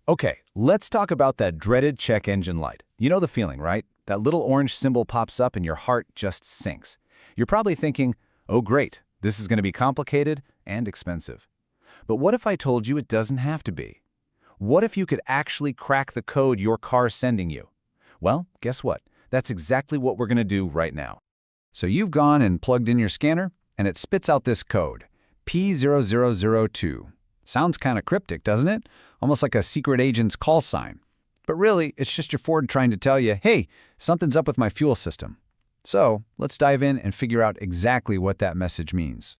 Okay, let's talk about that dreaded check engine light. You know the feeling, right? That little orange symbol pops up and your heart just sinks. You're probably thinking, oh great, this is going to be complicated and expensive. But what if I told you it doesn't have to be? What if you could actually crack the code your car's sending you? Well, guess what? That's exactly what we're going to do right now. So you've gone and plugged in your scanner, and it spits out this code, P0002. Sounds kind of cryptic, doesn't it? Almost like a secret agent's call sign. But really, it's just your Ford trying to tell you, hey, something's up with my fuel system. So let's dive in and figure out exactly what that message means.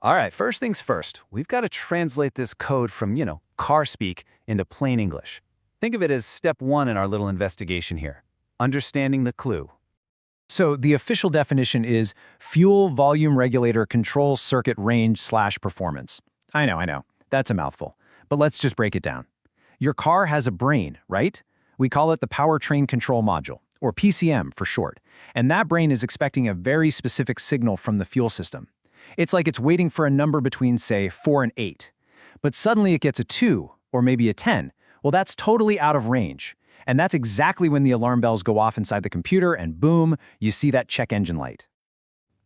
All right, first things first, we've got to translate this code from, car speak into plain English. Think of it as step one in our little investigation here, understanding the clue. So the official definition is fuel volume regulator control circuit range/performance. I know, that's a mouthful, but let's just break it down. Your car has a brain, right? We call it the powertrain control module, or PCM for short, and that brain is expecting a very specific signal from the fuel system. It's like it's waiting for a number between, say, 4 and 8. But suddenly it gets a 2, or maybe a 10. Well, that's totally out of range. And that's exactly when the alarm bells go off inside the computer and boom, you see that check engine light.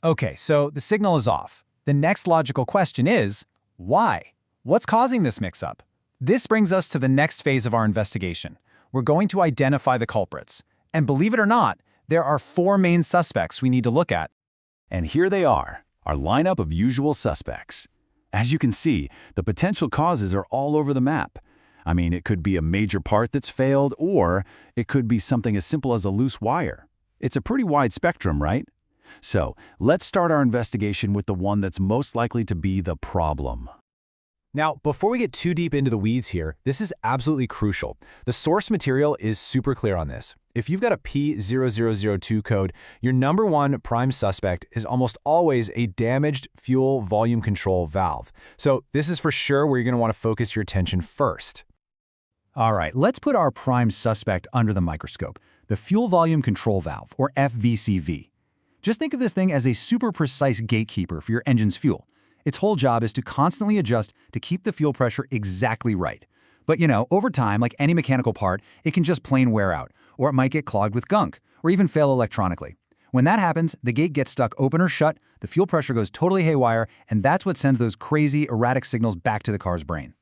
Okay, so the signal is off. The next logical question is, why? What's causing this mix-up? This brings us to the next phase of our investigation. We're going to identify the culprits. And believe it or not, there are 4 main suspects we need to look at. And here they are, our lineup of usual suspects. As you can see, the potential causes are all over the map. I mean, it could be a major part that's failed, or it could be something as simple as a loose wire. It's a pretty wide spectrum, right? So, let's start our investigation with the one that's most likely to be the problem. Now, before we get too deep into the weeds here, this is absolutely crucial. The source material is super clear on this. If you've got a P0002 code, your number one prime suspect is almost always a damaged fuel volume control valve. So this is for sure where you're going to want to focus your attention first. All right, let's put our prime suspect under the microscope, the fuel volume control valve, or FVCV. Just think of this thing as a super precise gatekeeper for your engine's fuel. Its whole job is to constantly adjust to keep the fuel pressure exactly right. But over time, like any mechanical part, it can just plain wear out, or it might get clogged with gunk, or even fail electronically. When that happens, the gate gets stuck open or shut, the fuel pressure goes totally haywire, and that's what sends those crazy, erratic signals back to the car's brain.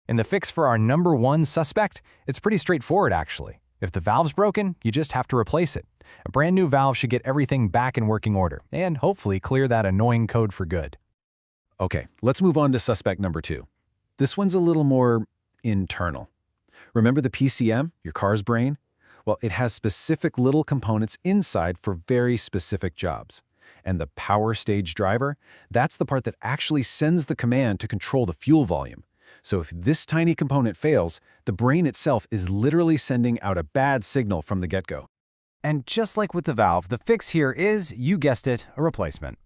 And the fix for our number one suspect? It's pretty straightforward, actually. If the valve's broken, you just have to replace it. A brand new valve should get everything back in working order, and hopefully clear that annoying code for good. Okay, let's move on to suspect number 2. This one's a little more internal. Remember the PCM, your car's brain? Well, it has specific little components inside for very specific jobs. And the power stage driver, that's the part that actually sends the command to control the fuel volume. So if this tiny component fails, the brain itself is literally sending out a bad signal from the get-go. And just like with the valve, the fix here is, you guessed it, a replacement.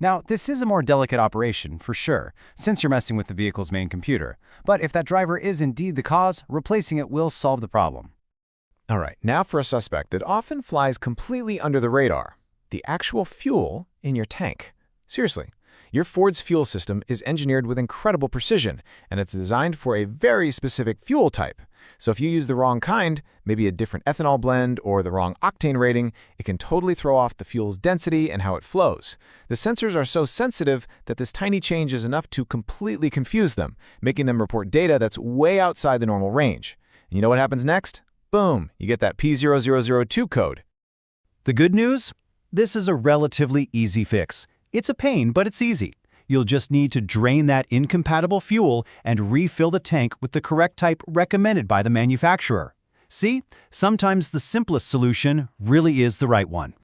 Now, this is a more delicate operation, for sure, since you're messing with the vehicle's main computer. But if that driver is indeed the cause, replacing it will solve the problem. All right, now for a suspect that often flies completely under the radar, the actual fuel in your tank. Seriously, your Ford's fuel system is engineered with incredible precision, and it's designed for a very specific fuel type. So if you use the wrong kind, maybe a different ethanol blend or the wrong octane rating, it can totally throw off the fuel's density and how it flows. The sensors are so sensitive that this tiny change is enough to completely confuse them, making them report data that's way outside the normal range. And you know what happens next? Boom, you get that P0002 code. The good news? This is a relatively easy fix. It's a pain, but it's easy. You'll just need to drain that incompatible fuel and refill the tank with the correct type recommended by the manufacturer. See, sometimes the simplest solution really is the right one.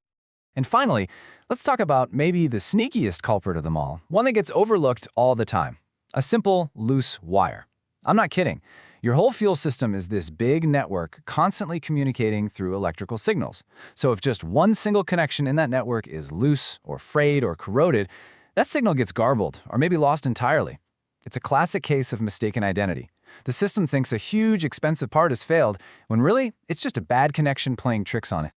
And finally, let's talk about maybe the sneakiest culprit of them all, one that gets overlooked all the time. A simple, loose wire. I'm not kidding. Your whole fuel system is this big network constantly communicating through electrical signals. So if just one single connection in that network is loose or frayed or corroded, that signal gets garbled or maybe lost entirely. It's a classic case of mistaken identity. The system thinks a huge, expensive part has failed, when really, it's just a bad connection playing tricks on it.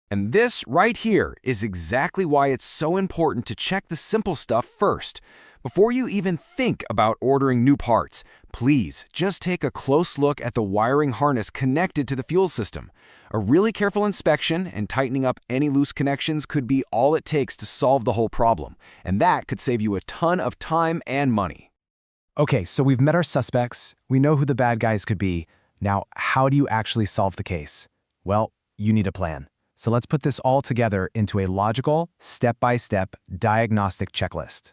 And this right here is exactly why it's so important to check the simple stuff first. Before you even think about ordering new parts, please just take a close look at the wiring harness connected to the fuel system. A really careful inspection and tightening up any loose connections could be all it takes to solve the whole problem, and that could save you a ton of time and money. Okay, so we've met our suspects, we know who the bad guys could be. Now, how do you actually solve the case? Well, you need a plan. So let's put this all together into a logical, step-by-step diagnostic checklist.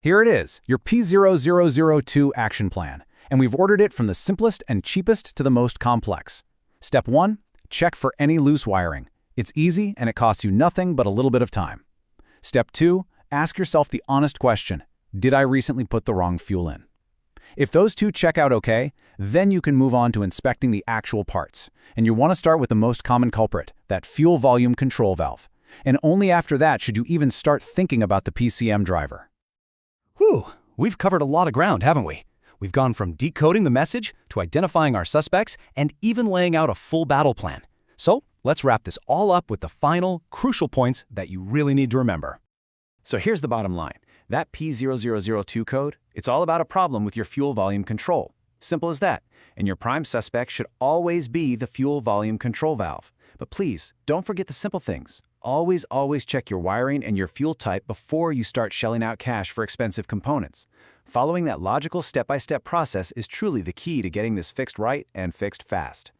Here it is, your P0002 action plan, and we've ordered it from the simplest and cheapest to the most complex. Step 1, check for any loose wiring. It's easy and it costs you nothing but a little bit of time. Step 2, ask yourself the honest question, did I recently put the wrong fuel in? If those two check out okay, then you can move on to inspecting the actual parts. And you want to start with the most common culprit, that fuel volume control valve. And only after that should you even start thinking about the PCM driver. Whew, we've covered a lot of ground, haven't we? We've gone from decoding the message to identifying our suspects and even laying out a full battle plan. So let's wrap this all up with the final, crucial points that you really need to remember. So here's the bottom line. That P0002 code, it's all about a problem with your fuel volume control. Simple as that. And your prime suspect should always be the fuel volume control valve. But please, don't forget the simple things. Always check your wiring and your fuel type before you start shelling out cash for expensive components. Following that logical step-by-step process is truly the key to getting this fixed right and fixed fast.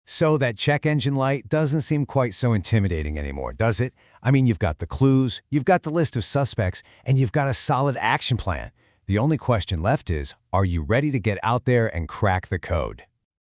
So that check engine light doesn't seem quite so intimidating anymore, does it? I mean, you've got the clues, you've got the list of suspects, and you've got a solid action plan. The only question left is, are you ready to get out there and crack the code?